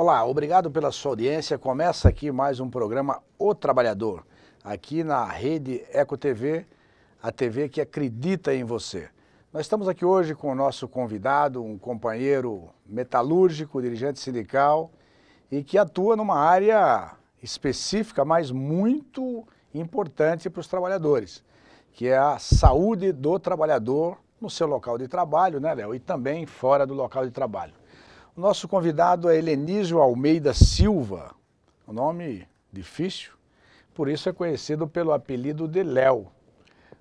Olá, obrigado pela sua audiência. Começa aqui mais um programa O Trabalhador, aqui na rede Eco TV, a TV que acredita em você. Nós estamos aqui hoje com o nosso convidado, um companheiro metalúrgico, dirigente sindical e que atua numa área específica, mas muito importante para os trabalhadores, que é a saúde do trabalhador no seu local de trabalho, né, Léo? E também fora do local de trabalho. O nosso convidado é Helenísio Almeida Silva, um nome difícil, por isso é conhecido pelo apelido de Léo.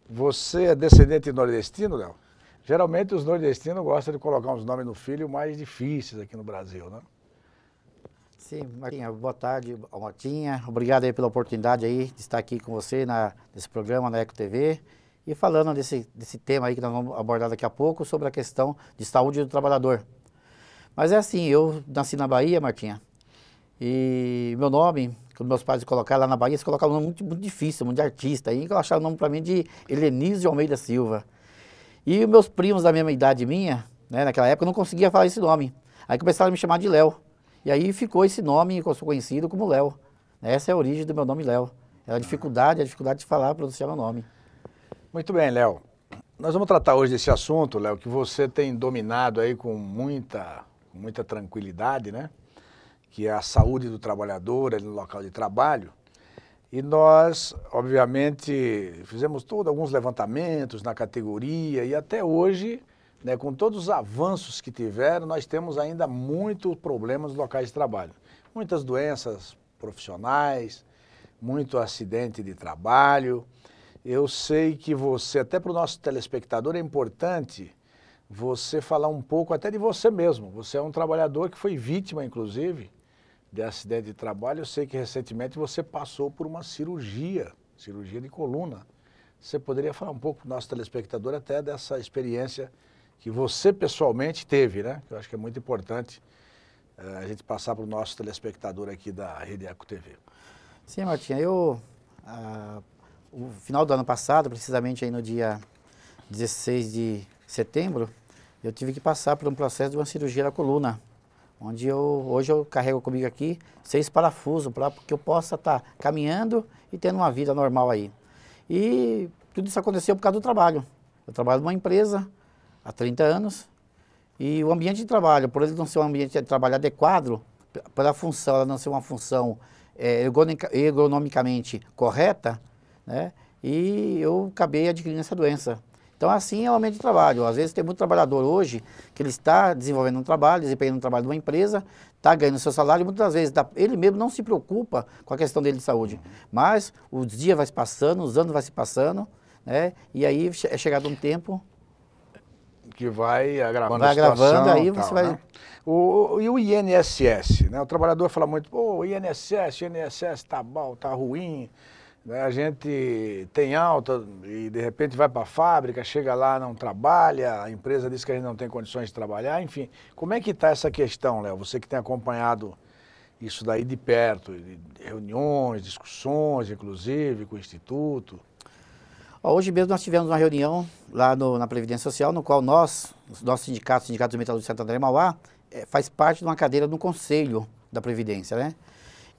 Você é descendente nordestino, Léo? Geralmente os nordestinos gostam de colocar uns nomes no filho mais difíceis aqui no Brasil, né? Sim, Martinha, boa tarde, Martinha. Obrigado aí pela oportunidade aí de estar aqui com você nesse programa na Eco TV e falando desse tema aí que nós vamos abordar daqui a pouco sobre a questão de saúde do trabalhador. Mas é assim, eu nasci na Bahia, Martinha, e meu nome, quando meus pais colocaram lá na Bahia, eles colocaram um nome muito difícil, muito de artista, aí eu acharam o nome para mim de Helenísio Almeida Silva. E os meus primos da mesma idade minha, né, naquela época, eu não conseguia falar esse nome. Aí começaram a me chamar de Léo. E aí ficou esse nome que eu sou conhecido como Léo. Essa é a origem do meu nome Léo. É a dificuldade de falar, pronunciar meu nome. Muito bem, Léo. Nós vamos tratar hoje desse assunto, Léo, que você tem dominado aí com muita tranquilidade, né? Que é a saúde do trabalhador ali no local de trabalho. E nós, obviamente, fizemos alguns levantamentos na categoria e até hoje, né, com todos os avanços que tiveram, nós temos ainda muitos problemas nos locais de trabalho. Muitas doenças profissionais, muito acidente de trabalho. Eu sei que você, até para o nosso telespectador, é importante você falar um pouco até de você mesmo. Você é um trabalhador que foi vítima, inclusive, de acidente de trabalho. Eu sei que recentemente você passou por uma cirurgia de coluna. Você poderia falar um pouco para o nosso telespectador até dessa experiência que você pessoalmente teve, né? Eu acho que é muito importante a gente passar para o nosso telespectador aqui da Rede Eco TV. Sim, Martinha, o final do ano passado, precisamente aí no dia 16 de setembro, eu tive que passar por um processo de uma cirurgia da coluna, onde hoje eu carrego comigo aqui 6 parafusos para que eu possa estar caminhando e tendo uma vida normal aí. E tudo isso aconteceu por causa do trabalho. Eu trabalho numa empresa há 30 anos e o ambiente de trabalho, por ele não ser um ambiente de trabalho adequado, pela função, ela não ser uma função ergonomicamente correta, né? E eu acabei adquirindo essa doença. Então assim é o ambiente de trabalho. Às vezes tem muito trabalhador hoje que ele está desenvolvendo um trabalho, desempenhando um trabalho de uma empresa, está ganhando seu salário e muitas vezes ele mesmo não se preocupa com a questão dele de saúde. Mas os dias vai se passando, os anos vai se passando, né? E aí é chegado um tempo que vai agravando vai a situação, agravando, aí tal, você vai... né? E o INSS, né? O trabalhador fala muito, pô, o INSS tá bom, tá ruim, né? A gente tem alta e de repente vai para a fábrica, chega lá, não trabalha, a empresa diz que a gente não tem condições de trabalhar, enfim. Como é que está essa questão, Léo? Você que tem acompanhado isso daí de perto, de reuniões, discussões, inclusive, com o Instituto. Hoje mesmo nós tivemos uma reunião lá na Previdência Social, no qual nós, o nosso sindicato, o Sindicato dos Metalúrgicos de Santo André e Mauá, faz parte de uma cadeira no Conselho da Previdência, né?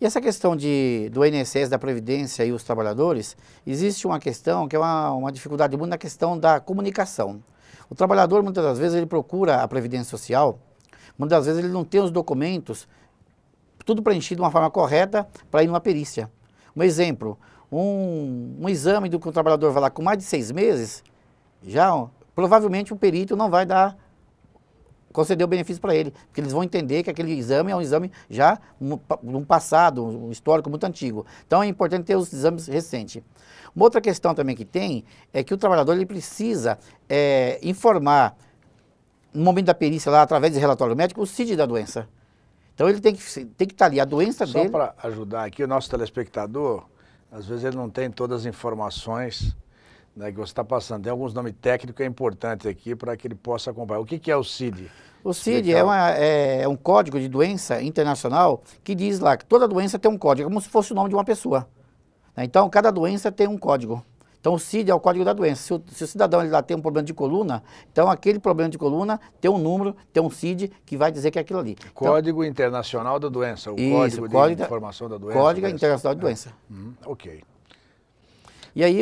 E essa questão do INSS, da Previdência e os trabalhadores, existe uma questão que é uma dificuldade muito na questão da comunicação. O trabalhador, muitas das vezes, ele procura a Previdência Social, muitas das vezes ele não tem os documentos, tudo preenchido de uma forma correta para ir numa perícia. Um exemplo, um exame do que o trabalhador vai lá com mais de 6 meses, provavelmente o perito não vai conceder o benefício para ele, porque eles vão entender que aquele exame é um exame já um passado, um histórico muito antigo. Então é importante ter os exames recentes. Uma outra questão também que tem é que o trabalhador ele precisa informar, no momento da perícia lá, através de relatório médico, o CID da doença. Então ele tem que estar ali, a doença dele... Só para ajudar aqui o nosso telespectador, às vezes ele não tem todas as informações, né, que você está passando. Tem alguns nomes técnicos que é importante aqui para que ele possa acompanhar. O que é o CID? O CID é um código de doença internacional que diz lá que toda doença tem um código, como se fosse o nome de uma pessoa. Então, cada doença tem um código. Então o CID é o código da doença. Se o cidadão ele lá tem um problema de coluna, então aquele problema de coluna tem um número, tem um CID que vai dizer que é aquilo ali. Código então, Internacional da Doença, o isso, Código de Informação da Doença. Código Internacional da Doença. Ok. E aí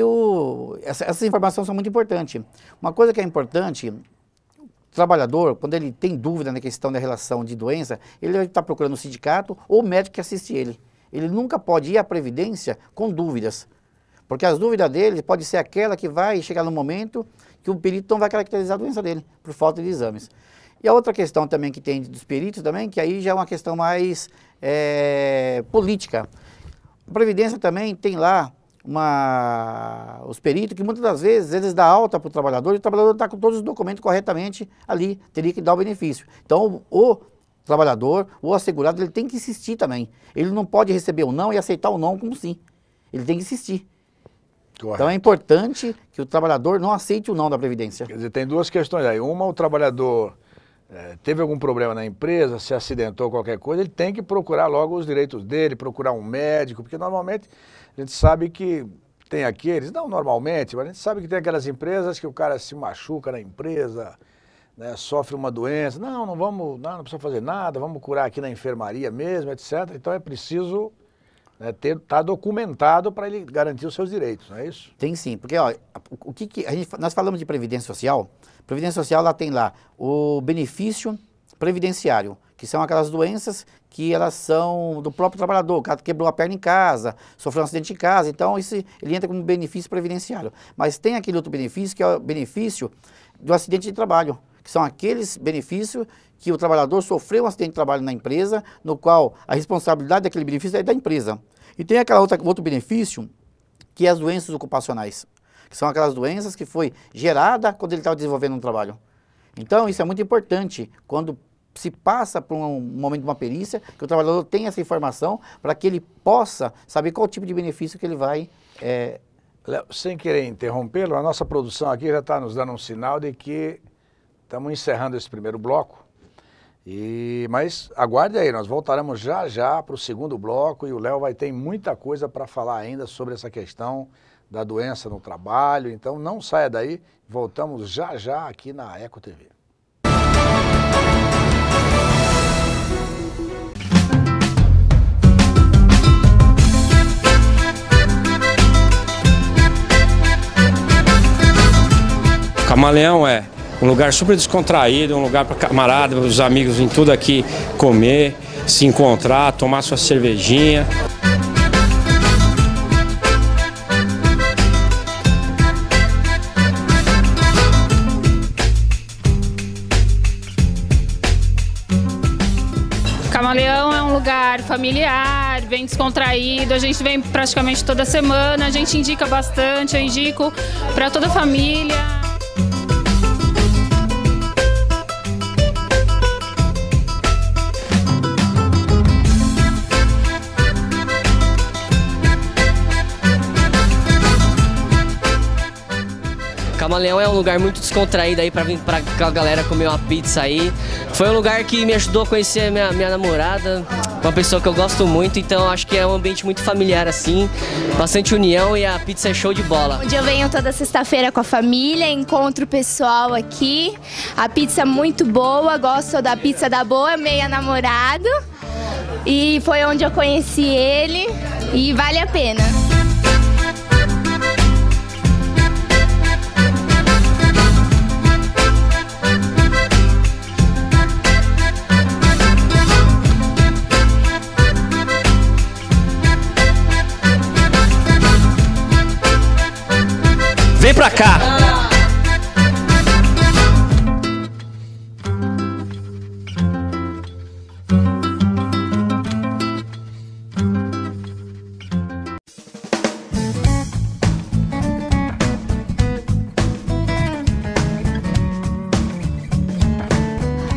essas informações são muito importantes. Uma coisa que é importante, o trabalhador, quando ele tem dúvida na questão da relação de doença, ele vai estar procurando o sindicato ou o médico que assiste ele. Ele nunca pode ir à Previdência com dúvidas. Porque as dúvidas dele pode ser aquela que vai chegar no momento que o perito não vai caracterizar a doença dele, por falta de exames. E a outra questão também que tem dos peritos também, que aí já é uma questão mais política. A Previdência também tem lá os peritos que muitas das vezes eles dão alta para o trabalhador e o trabalhador está com todos os documentos corretamente ali, teria que dar o benefício. Então o trabalhador, o assegurado, ele tem que insistir também. Ele não pode receber o não e aceitar o não como sim. Ele tem que insistir. Correto. Então é importante que o trabalhador não aceite o não da Previdência. Quer dizer, tem duas questões aí. Uma, o trabalhador teve algum problema na empresa, se acidentou, qualquer coisa, ele tem que procurar logo os direitos dele, procurar um médico, porque normalmente a gente sabe que tem aqueles, não normalmente, mas a gente sabe que tem aquelas empresas que o cara se machuca na empresa, né, sofre uma doença, não precisa fazer nada, vamos curar aqui na enfermaria mesmo, etc. Então é preciso tá documentado para ele garantir os seus direitos, não é isso? Tem sim, porque ó, nós falamos de Previdência Social. Previdência Social ela tem lá o benefício previdenciário, que são aquelas doenças que elas são do próprio trabalhador. O cara quebrou a perna em casa, sofreu um acidente em casa, então ele entra como benefício previdenciário. Mas tem aquele outro benefício que é o benefício do acidente de trabalho, que são aqueles benefícios que o trabalhador sofreu um acidente de trabalho na empresa, no qual a responsabilidade daquele benefício é da empresa. E tem outro benefício, que é as doenças ocupacionais, que são aquelas doenças que foi gerada quando ele estava desenvolvendo um trabalho. Então, isso é muito importante, quando se passa por um momento de uma perícia, que o trabalhador tenha essa informação para que ele possa saber qual tipo de benefício que ele vai... Léo, sem querer interrompê-lo, a nossa produção aqui já está nos dando um sinal de que estamos encerrando esse primeiro bloco. Mas aguarde aí, nós voltaremos já já para o segundo bloco e o Léo vai ter muita coisa para falar ainda sobre essa questão da doença no trabalho. Então não saia daí, voltamos já já aqui na Eco TV. Camaleão é um lugar super descontraído, um lugar para camarada, os amigos em tudo aqui comer, se encontrar, tomar sua cervejinha. Camaleão é um lugar familiar, bem descontraído, a gente vem praticamente toda semana, a gente indica bastante, eu indico para toda a família. Camaleão é um lugar muito descontraído aí pra vir pra a galera comer uma pizza aí. Foi um lugar que me ajudou a conhecer minha namorada, uma pessoa que eu gosto muito, então acho que é um ambiente muito familiar assim, bastante união e a pizza é show de bola. Onde eu venho toda sexta-feira com a família, encontro o pessoal aqui, a pizza é muito boa, gosto da pizza da Boa, meia namorado, e foi onde eu conheci ele e vale a pena. Vem pra cá!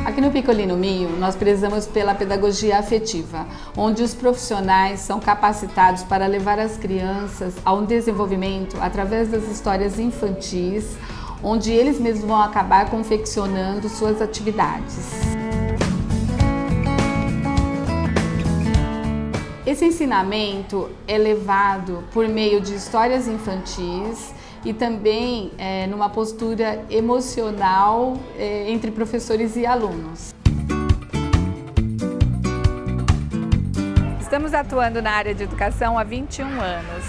Aqui no Picolino Minho, nós prezamos pela pedagogia afetiva, onde os profissionais são capacitados para levar as crianças a um desenvolvimento através das histórias infantis, onde eles mesmos vão acabar confeccionando suas atividades. Esse ensinamento é levado por meio de histórias infantis e também numa postura emocional entre professores e alunos. Estamos atuando na área de educação há 21 anos.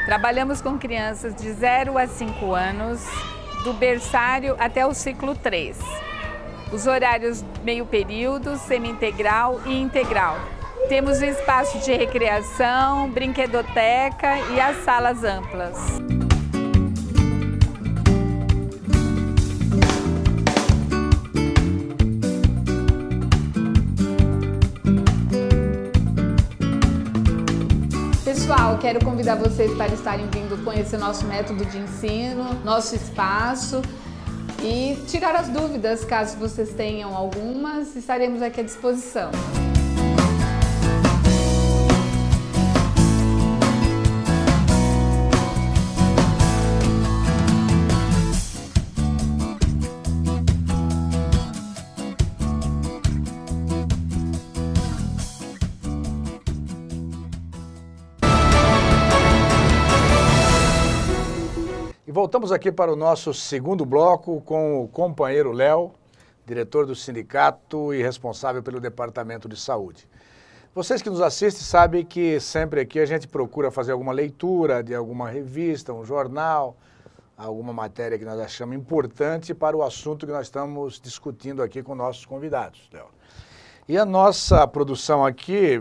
Trabalhamos com crianças de 0 a 5 anos, do berçário até o ciclo 3. Os horários meio período, semi-integral e integral. Temos o espaço de recreação, brinquedoteca e as salas amplas. Pessoal, quero convidar vocês para estarem vindo conhecer nosso método de ensino, nosso espaço e tirar as dúvidas, caso vocês tenham algumas, estaremos aqui à disposição. Voltamos aqui para o nosso segundo bloco com o companheiro Léo, diretor do sindicato e responsável pelo Departamento de Saúde. Vocês que nos assistem sabem que sempre aqui a gente procura fazer alguma leitura de alguma revista, um jornal, alguma matéria que nós achamos importante para o assunto que nós estamos discutindo aqui com nossos convidados, Léo. E a nossa produção aqui,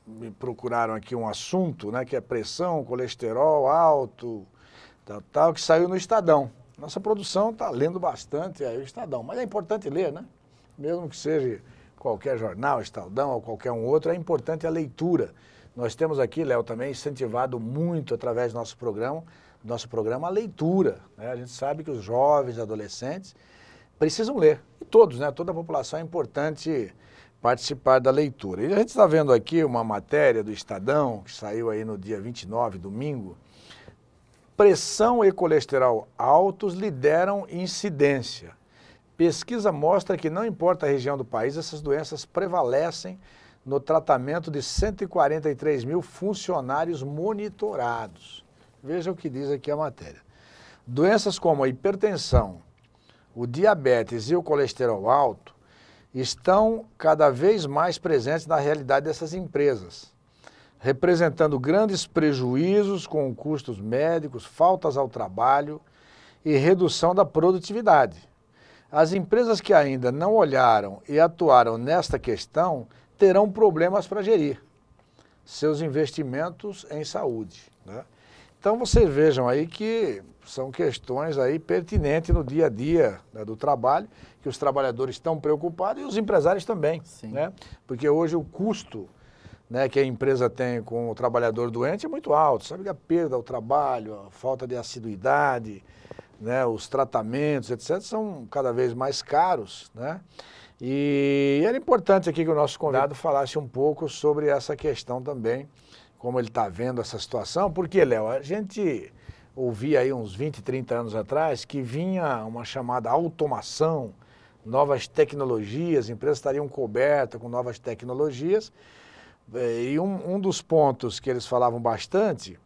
me procuraram aqui um assunto, né, que é pressão, colesterol alto, tal, que saiu no Estadão. Nossa produção está lendo bastante aí o Estadão, mas é importante ler, né? Mesmo que seja qualquer jornal, Estadão ou qualquer um outro, é importante a leitura. Nós temos aqui, Léo, também incentivado muito através do nosso programa a leitura, né? A gente sabe que os jovens, adolescentes precisam ler, e todos, né? Toda a população é importante participar da leitura. E a gente está vendo aqui uma matéria do Estadão, que saiu aí no dia 29, domingo. Pressão e colesterol altos lideram incidência. Pesquisa mostra que não importa a região do país, essas doenças prevalecem no tratamento de 143 mil funcionários monitorados. Veja o que diz aqui a matéria. Doenças como a hipertensão, o diabetes e o colesterol alto estão cada vez mais presentes na realidade dessas empresas, representando grandes prejuízos com custos médicos, faltas ao trabalho e redução da produtividade. As empresas que ainda não olharam e atuaram nesta questão terão problemas para gerir seus investimentos em saúde, né? Então vocês vejam aí que são questões aí pertinentes no dia a dia, né, do trabalho, que os trabalhadores estão preocupados e os empresários também, né? Porque hoje o custo, né, que a empresa tem com o trabalhador doente é muito alto, sabe, a perda ao trabalho, a falta de assiduidade, né, os tratamentos, etc., são cada vez mais caros, né? E era importante aqui que o nosso convidado falasse um pouco sobre essa questão também, como ele está vendo essa situação, porque, Léo, a gente ouvia aí uns 20, 30 anos atrás que vinha uma chamada automação, novas tecnologias, empresas estariam cobertas com novas tecnologias. E um dos pontos que eles falavam bastante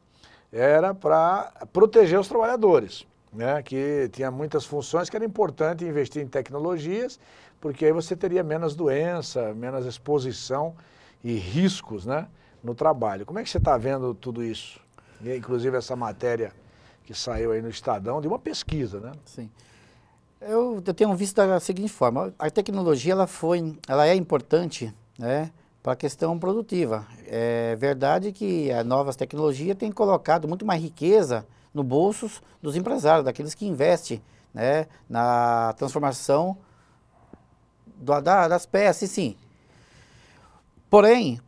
era para proteger os trabalhadores, né? Que tinha muitas funções que era importante investir em tecnologias, porque aí você teria menos doença, menos exposição e riscos, né, no trabalho. Como é que você está vendo tudo isso? E, inclusive essa matéria que saiu aí no Estadão, de uma pesquisa, né? Sim. Eu tenho visto da seguinte forma, a tecnologia ela é importante, né, para a questão produtiva. É verdade que as novas tecnologias têm colocado muito mais riqueza no bolsos dos empresários, daqueles que investem, né, na transformação das peças, sim. Porém,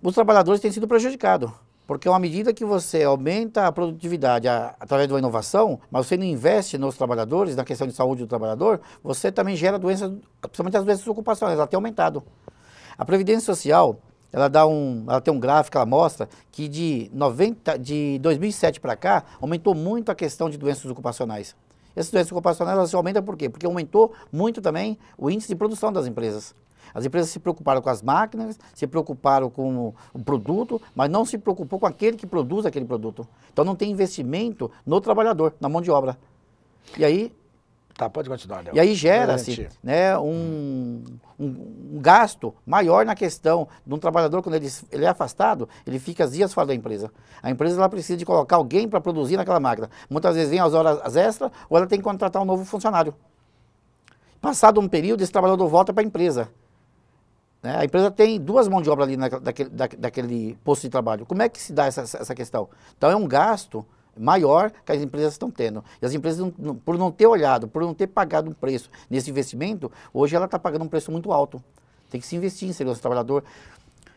os trabalhadores têm sido prejudicados, porque à medida que você aumenta a produtividade através de uma inovação, mas você não investe nos trabalhadores, na questão de saúde do trabalhador, você também gera doenças, principalmente as doenças ocupacionais, ela tem aumentado. A Previdência Social, ela tem um gráfico que ela mostra que de 2007 para cá, aumentou muito a questão de doenças ocupacionais. Essas doenças ocupacionais elas aumentam por quê? Porque aumentou muito também o índice de produção das empresas. As empresas se preocuparam com as máquinas, se preocuparam com o produto, mas não se preocupou com aquele que produz aquele produto. Então não tem investimento no trabalhador, na mão de obra. E aí... Tá, pode continuar, Léo. E aí gera-se, né, um gasto maior na questão de um trabalhador, quando ele é afastado, ele fica dias fora da empresa. A empresa ela precisa de colocar alguém para produzir naquela máquina. Muitas vezes vem as horas extras ou ela tem que contratar um novo funcionário. Passado um período, esse trabalhador volta para a empresa. Né? A empresa tem 2 mãos de obra ali daquele posto de trabalho. Como é que se dá essa questão? Então é um gasto maior que as empresas estão tendo. E as empresas, por não ter olhado, por não ter pagado um preço nesse investimento, hoje ela está pagando um preço muito alto. Tem que se investir em segurança do trabalhador.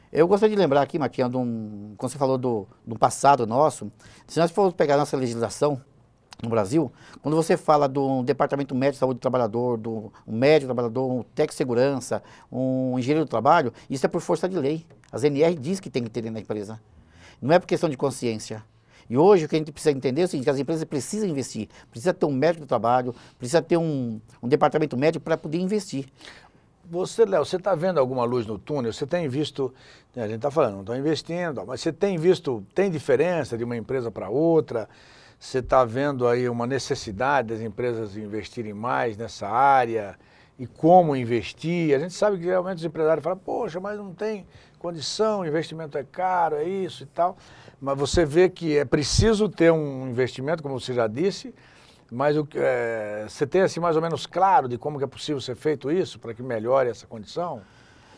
Eu gostaria de lembrar aqui, Matinha, quando você falou do passado nosso, se nós formos pegar a nossa legislação no Brasil, quando você fala do Departamento Médico de Saúde do Trabalhador, do médico do trabalhador, um técnico de segurança, um engenheiro do trabalho, isso é por força de lei. As NR diz que tem que ter na empresa. Não é por questão de consciência. E hoje o que a gente precisa entender é o seguinte, que as empresas precisam investir, precisa ter um médico do trabalho, precisa ter um departamento médico para poder investir. Você, Léo, você está vendo alguma luz no túnel? Você tem visto, a gente está falando, não estão investindo, mas você tem visto, tem diferença de uma empresa para outra? Você está vendo aí uma necessidade das empresas investirem mais nessa área? E como investir? A gente sabe que realmente os empresários falam, poxa, mas não tem condição, o investimento é caro, é isso e tal. Mas você vê que é preciso ter um investimento, como você já disse, mas você tem assim mais ou menos claro de como que é possível ser feito isso para que melhore essa condição?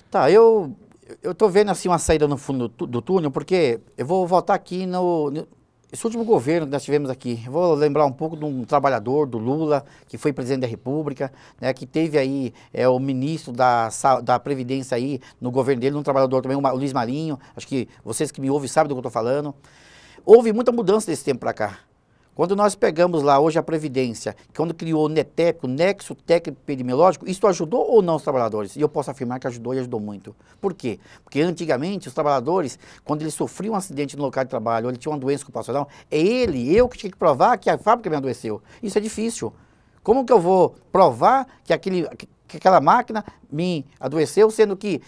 Tá, eu estou vendo assim uma saída no fundo do túnel, porque eu vou voltar aqui esse último governo que nós tivemos aqui. Eu vou lembrar um pouco de um trabalhador, do Lula, que foi presidente da República, né, que teve aí o ministro da Previdência aí no governo dele, um trabalhador também, o Luiz Marinho. Acho que vocês que me ouvem sabem do que eu estou falando. Houve muita mudança desse tempo para cá. Quando nós pegamos lá hoje a Previdência, quando criou o NETEP, o Nexo Técnico Epidemiológico, isso ajudou ou não os trabalhadores? E eu posso afirmar que ajudou e ajudou muito. Por quê? Porque antigamente os trabalhadores, quando eles sofriam um acidente no local de trabalho, ou ele tinha uma doença ocupacional, eu que tinha que provar que a fábrica me adoeceu. Isso é difícil. Como que eu vou provar que aquela máquina me adoeceu, sendo que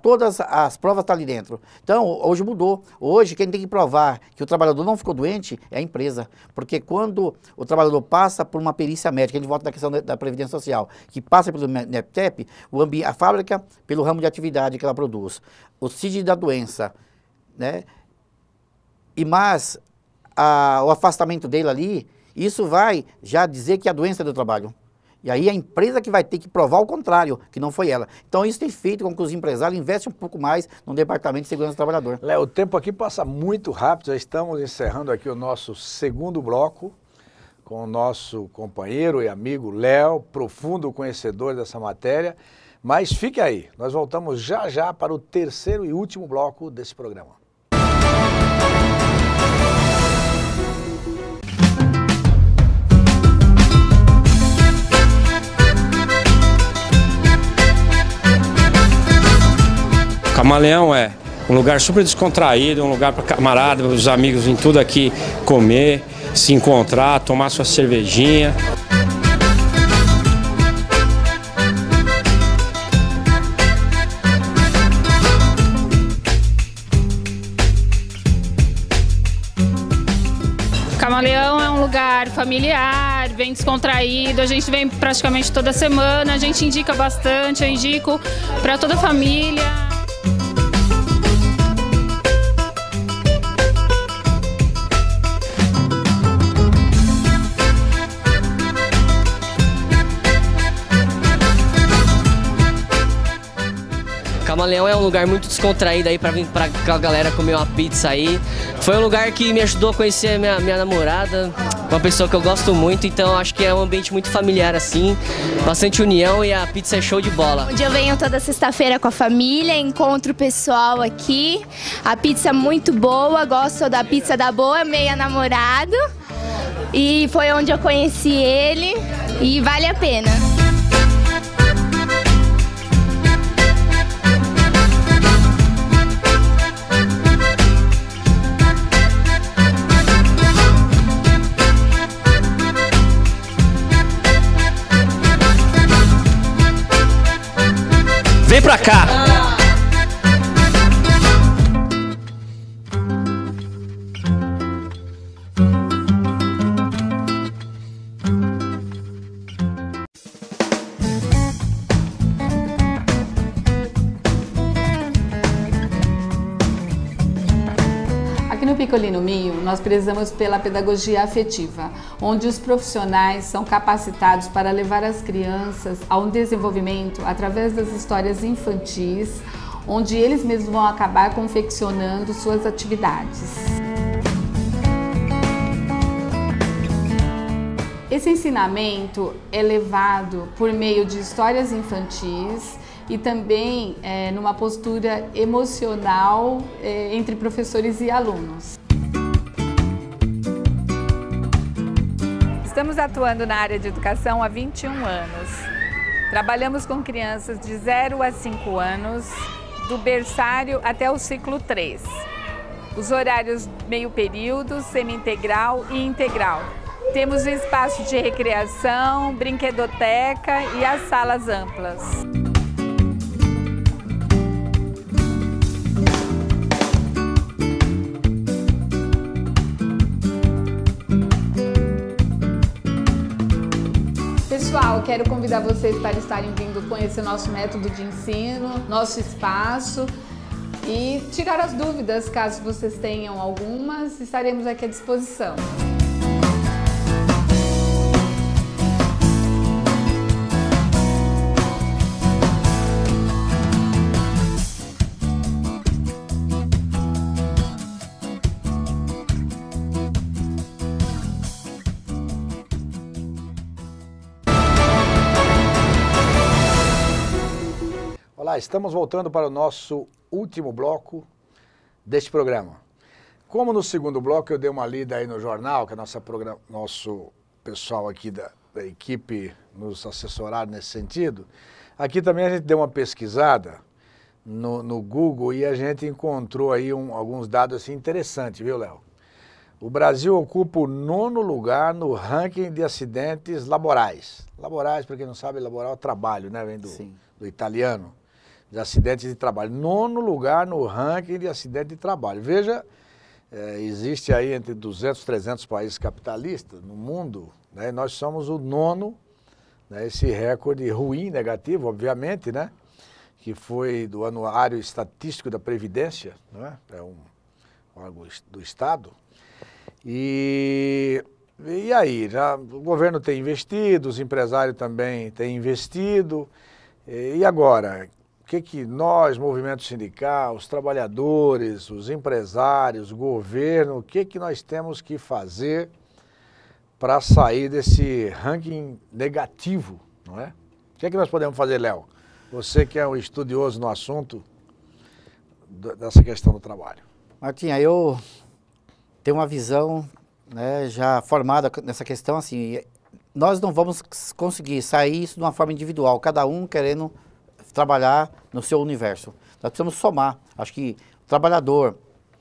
todas as provas estão ali dentro? Então, hoje mudou. Hoje, quem tem que provar que o trabalhador não ficou doente é a empresa. Porque quando o trabalhador passa por uma perícia médica, ele volta da questão da Previdência Social, que passa pelo NETEP, a fábrica, pelo ramo de atividade que ela produz, o CID da doença, né? Mas o afastamento dele ali, isso vai já dizer que a doença é do trabalho. E aí a empresa que vai ter que provar o contrário, que não foi ela. Então isso tem feito com que os empresários investem um pouco mais no Departamento de Segurança do Trabalhador. Léo, o tempo aqui passa muito rápido, já estamos encerrando aqui o nosso segundo bloco com o nosso companheiro e amigo Léo, profundo conhecedor dessa matéria. Mas fique aí, nós voltamos já já para o terceiro e último bloco desse programa. Camaleão é um lugar super descontraído, um lugar para camarada, os amigos virem tudo aqui comer, se encontrar, tomar sua cervejinha. Camaleão é um lugar familiar, bem descontraído, a gente vem praticamente toda semana, a gente indica bastante, eu indico para toda a família. Camaleão é um lugar muito descontraído aí pra vir pra galera comer uma pizza aí. Foi um lugar que me ajudou a conhecer minha namorada, uma pessoa que eu gosto muito, então acho que é um ambiente muito familiar assim, bastante união e a pizza é show de bola. Onde eu venho toda sexta-feira com a família, encontro o pessoal aqui, a pizza é muito boa, gosto da pizza da boa, meia namorado, e foi onde eu conheci ele e vale a pena. Vem pra cá! Aqui no Piccoli no Minho, nós prezamos pela pedagogia afetiva, onde os profissionais são capacitados para levar as crianças a um desenvolvimento através das histórias infantis, onde eles mesmos vão acabar confeccionando suas atividades. Esse ensinamento é levado por meio de histórias infantis e também numa postura emocional entre professores e alunos. Estamos atuando na área de educação há 21 anos. Trabalhamos com crianças de 0 a 5 anos, do berçário até o ciclo 3. Os horários meio período, semi-integral e integral. Temos o espaço de recreação, brinquedoteca e as salas amplas. Pessoal, quero convidar vocês para estarem vindo conhecer nosso método de ensino, nosso espaço e tirar as dúvidas, caso vocês tenham algumas, estaremos aqui à disposição. Olá, estamos voltando para o nosso último bloco deste programa. Como no segundo bloco eu dei uma lida aí no jornal, que nosso pessoal aqui da equipe nos assessoraram nesse sentido, aqui também a gente deu uma pesquisada no Google e a gente encontrou aí alguns dados assim, interessantes, viu, Léo? O Brasil ocupa o 9º lugar no ranking de acidentes laborais. Laborais, para quem não sabe, laboral é trabalho, né? Vem do italiano. De acidentes de trabalho. 9º lugar no ranking de acidentes de trabalho. Veja, existe aí entre 200 e 300 países capitalistas no mundo, né? Nós somos o 9º, né? Esse recorde ruim, negativo, obviamente, né? Que foi do Anuário Estatístico da Previdência, né? É um órgão do Estado. E aí, o governo tem investido, os empresários também têm investido, e agora? O que nós, movimento sindical, os trabalhadores, os empresários, o governo, o que nós temos que fazer para sair desse ranking negativo, não é? O que nós podemos fazer, Léo? Você que é um estudioso no assunto dessa questão do trabalho. Martinha, eu tenho uma visão, né, já formada nessa questão, assim, nós não vamos conseguir sair isso de uma forma individual, cada um querendo trabalhar no seu universo. Nós precisamos somar. Acho que o trabalhador,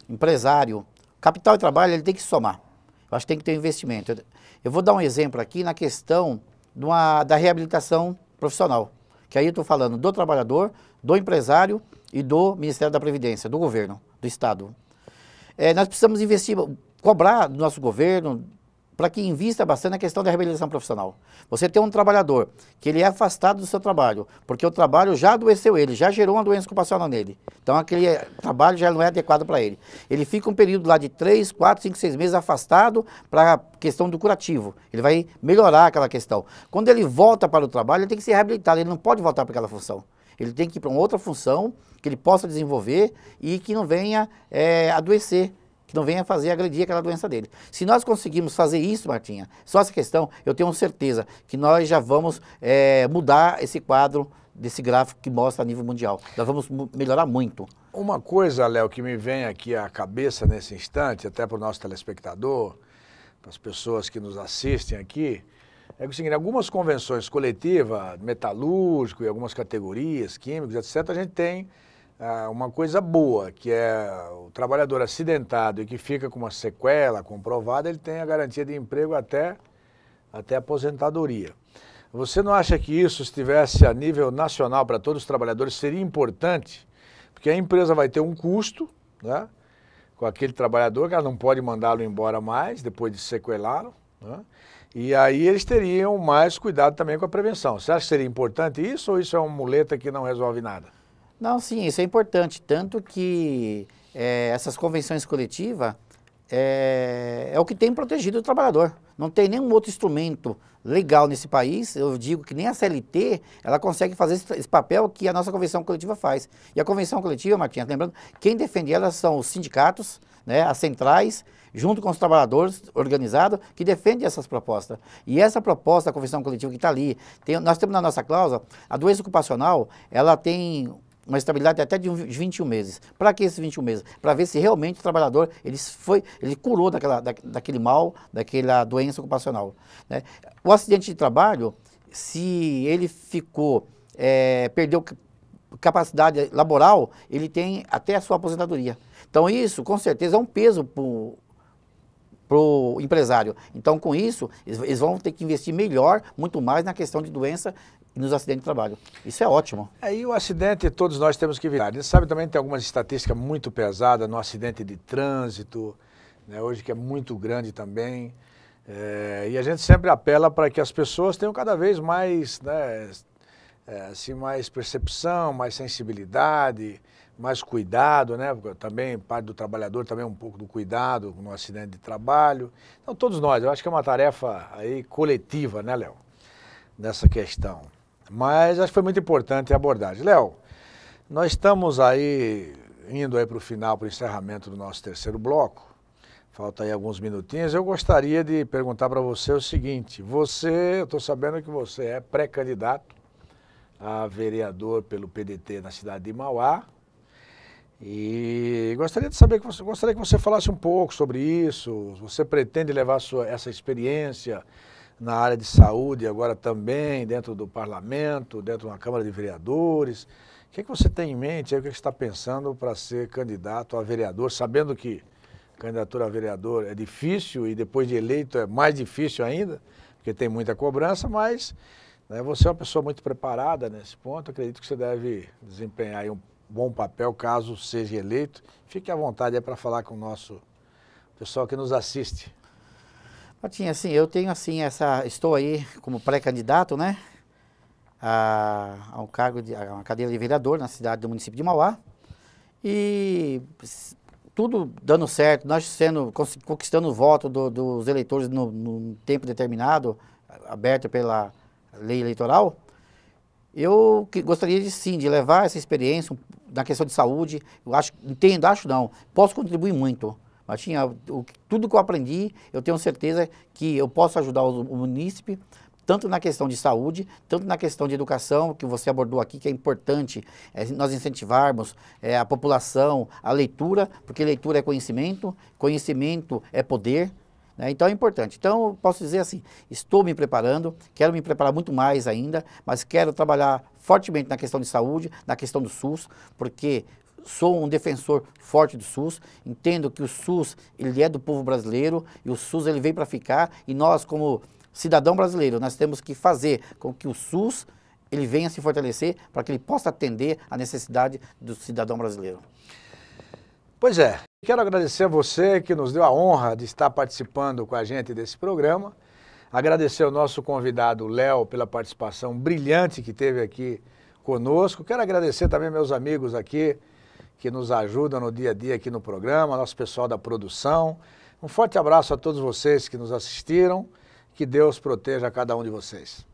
empresário, capital e trabalho, ele tem que somar. Eu acho que tem que ter um investimento. Eu vou dar um exemplo aqui na questão da reabilitação profissional, que aí eu estou falando do trabalhador, do empresário e do Ministério da Previdência, do governo, do Estado. Nós precisamos investir, cobrar do nosso governo, para que invista bastante na questão da reabilitação profissional. Você tem um trabalhador que ele é afastado do seu trabalho, porque o trabalho já adoeceu ele, já gerou uma doença ocupacional nele. Então aquele trabalho já não é adequado para ele. Ele fica um período lá de 3, 4, 5, 6 meses afastado para a questão do curativo. Ele vai melhorar aquela questão. Quando ele volta para o trabalho, ele tem que ser reabilitado, ele não pode voltar para aquela função. Ele tem que ir para uma outra função que ele possa desenvolver e que não venha adoecer, que não venha agredir aquela doença dele. Se nós conseguirmos fazer isso, Martinha, só essa questão, eu tenho certeza que nós já vamos mudar esse quadro desse gráfico que mostra a nível mundial. Nós vamos melhorar muito. Uma coisa, Léo, que me vem aqui à cabeça nesse instante, até para o nosso telespectador, para as pessoas que nos assistem aqui, é o seguinte, algumas convenções coletivas, metalúrgico e algumas categorias, químicos, etc., a gente tem uma coisa boa, que é o trabalhador acidentado e que fica com uma sequela comprovada, ele tem a garantia de emprego até aposentadoria. Você não acha que isso estivesse a nível nacional para todos os trabalhadores seria importante? Porque a empresa vai ter um custo, né, com aquele trabalhador, que ela não pode mandá-lo embora mais, depois de sequelá-lo, né? E aí eles teriam mais cuidado também com a prevenção. Você acha que seria importante isso ou isso é uma muleta que não resolve nada? Não, sim, isso é importante. Tanto que essas convenções coletivas é o que tem protegido o trabalhador. Não tem nenhum outro instrumento legal nesse país, eu digo que nem a CLT, ela consegue fazer esse papel que a nossa convenção coletiva faz. E a convenção coletiva, Martinha, lembrando, quem defende ela são os sindicatos, né, as centrais, junto com os trabalhadores organizados, que defendem essas propostas. E essa proposta da convenção coletiva que está ali, nós temos na nossa cláusula, a doença ocupacional, ela tem uma estabilidade até de 21 meses. Para que esses 21 meses? Para ver se realmente o trabalhador ele curou daquele mal, daquela doença ocupacional, né? O acidente de trabalho, se ele perdeu capacidade laboral, ele tem até a sua aposentadoria. Então isso, com certeza, é um peso para o empresário. Então, com isso, eles vão ter que investir melhor, muito mais na questão de doença e nos acidentes de trabalho. Isso é ótimo. Aí o acidente, todos nós temos que virar. Você sabe também que tem algumas estatísticas muito pesadas no acidente de trânsito, né, hoje que é muito grande também. E a gente sempre apela para que as pessoas tenham cada vez mais, né, assim, mais percepção, mais sensibilidade, mais cuidado, né? Também parte do trabalhador, também um pouco do cuidado no acidente de trabalho. Então todos nós, eu acho que é uma tarefa aí coletiva, né, Léo? Nessa questão. Mas acho que foi muito importante a abordagem. Léo, nós estamos aí indo aí para o final, para o encerramento do nosso terceiro bloco. Falta aí alguns minutinhos. Eu gostaria de perguntar para você o seguinte: eu estou sabendo que você é pré-candidato a vereador pelo PDT na cidade de Mauá. E gostaria de saber gostaria que você falasse um pouco sobre isso. Você pretende levar essa experiência na área de saúde agora também dentro do parlamento, dentro da Câmara de Vereadores? O que você tem em mente? O que você está pensando para ser candidato a vereador, sabendo que candidatura a vereador é difícil e depois de eleito é mais difícil ainda, porque tem muita cobrança, mas, né, você é uma pessoa muito preparada nesse ponto. Acredito que você deve desempenhar aí um bom papel caso seja eleito. Fique à vontade aí para falar com o nosso pessoal que nos assiste. Martinha, assim, eu tenho assim estou aí como pré-candidato, né, a um cargo a uma cadeira de vereador na cidade do município de Mauá. E tudo dando certo, nós conquistando o voto dos eleitores no tempo determinado, aberto pela lei eleitoral. Eu gostaria de levar essa experiência na questão de saúde. Eu posso contribuir muito. Martinha, tudo que eu aprendi, eu tenho certeza que eu posso ajudar o munícipe, tanto na questão de saúde, tanto na questão de educação, que você abordou aqui, que é importante nós incentivarmos a população, a leitura, porque leitura é conhecimento, conhecimento é poder, né? Então é importante. Então eu posso dizer assim, estou me preparando, quero me preparar muito mais ainda, mas quero trabalhar fortemente na questão de saúde, na questão do SUS, porque sou um defensor forte do SUS, entendo que o SUS ele é do povo brasileiro e o SUS ele veio para ficar, e nós como cidadão brasileiro, nós temos que fazer com que o SUS ele venha se fortalecer para que ele possa atender a necessidade do cidadão brasileiro. Pois é, quero agradecer a você que nos deu a honra de estar participando com a gente desse programa, agradecer ao nosso convidado Léo pela participação brilhante que teve aqui conosco, quero agradecer também meus amigos aqui que nos ajudam no dia a dia aqui no programa, nosso pessoal da produção. Um forte abraço a todos vocês que nos assistiram, que Deus proteja cada um de vocês.